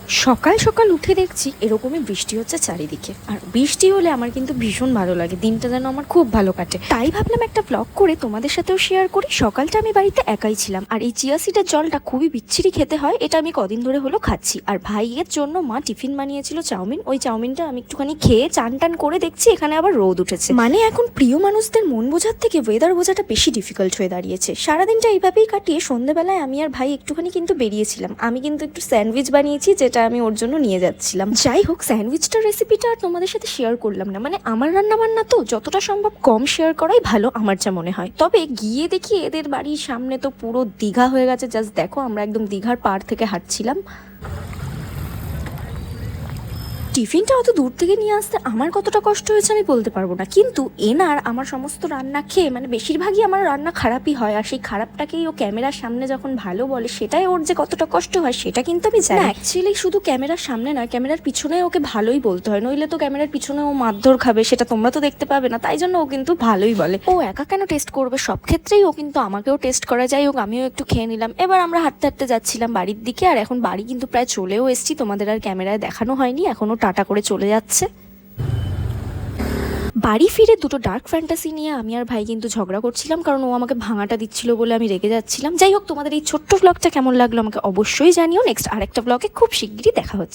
সকাল সকাল উঠে দেখছি এরকমই বৃষ্টি হচ্ছে চারিদিকে। আর বৃষ্টি হলে আমার কিন্তু ভীষণ ভালো লাগে, দিনটা যেন আমার খুব ভালো কাটে। তাই ভাবলাম একটা ব্লগ করে তোমাদের সাথেও শেয়ার করি। সকালটা আমি বাড়িতে একাই ছিলাম, আর এই চিয়া সিডের জলটা খুবই বিচ্ছিরি খেতে হয়, এটা আমি কদিন ধরে হলো খাচ্ছি। আর ভাইয়ের জন্য মা টিফিন বানিয়েছিল চাউমিন, ওই চাউমিনটা আমি একটুখানি খেয়ে চান টান করে দেখছি এখানে আবার রোদ উঠেছে। মানে এখন প্রিয় মানুষদের মন বোঝার থেকে ওয়েদার বোঝাটা বেশি ডিফিকাল্ট হয়ে দাঁড়িয়েছে। সারাদিনটা এইভাবেই কাটিয়ে সন্ধ্যেবেলায় আমি আর ভাই একটুখানি কিন্তু বেরিয়েছিলাম। আমি কিন্তু একটু স্যান্ডউইচ বানিয়েছি, যেটা আমি ওর জন্য নিয়ে যাচ্ছিলাম। যাই হোক, স্যান্ডউইচটার রেসিপিটা আর তোমাদের সাথে শেয়ার করলাম না, মানে আমার রান্না বান্না তো যতটা সম্ভব কম শেয়ার করাই ভালো আমার যা মনে হয়। তবে গিয়ে দেখি এদের বাড়ির সামনে তো পুরো দীঘা হয়ে গেছে। জাস্ট দেখো, আমরা একদম দীঘার পাড় থেকে হাঁটছিলাম। টিফিনটা অত দূর থেকে নিয়ে আসতে আমার কতটা কষ্ট হয়েছে আমি বলতে পারবো না, কিন্তু এনার আমার সমস্ত রান্না খেয়ে মানে বেশিরভাগই আমার রান্না খারাপই হয়। আর সেই খারাপটাকেই ও ক্যামেরার সামনে যখন ভালো বলে, সেটাই ওর যে কতটা কষ্ট হয় সেটা কিন্তু আমি জানি। অ্যাকচুয়ালি শুধু ক্যামেরার সামনে নয়, ক্যামেরার পিছনে ওকে ভালোই বলতে হয়, নইলে তো ক্যামেরার পিছনে ও মারধর খাবে, সেটা তোমরা তো দেখতে পাবে না। তাই জন্য ও কিন্তু ভালোই বলে। ও একা কেন টেস্ট করবে, সব ক্ষেত্রেই ও কিন্তু আমাকেও টেস্ট করা যায়। হোক, আমিও একটু খেয়ে নিলাম। এবার আমরা হাঁটতে হাঁটতে যাচ্ছিলাম বাড়ির দিকে, আর এখন বাড়ি কিন্তু প্রায় চলেও এসেছি। তোমাদের আর ক্যামেরায় দেখানো হয়নি, এখনো টাটা করে চলে যাচ্ছে। বাড়ি ফিরে দুটো ডার্ক ফ্যান্টাসি নিয়ে আমি আর ভাই কিন্তু ঝগড়া করছিলাম, কারণ ও আমাকে ভাঙাটা দিচ্ছিল বলে আমি রেগে যাচ্ছিলাম। যাই হোক, তোমাদের এই ছোট্ট ব্লগটা কেমন লাগলো আমাকে অবশ্যই জানিও। নেক্সট আরেকটা ব্লগে খুব শিগগিরই দেখা হচ্ছে।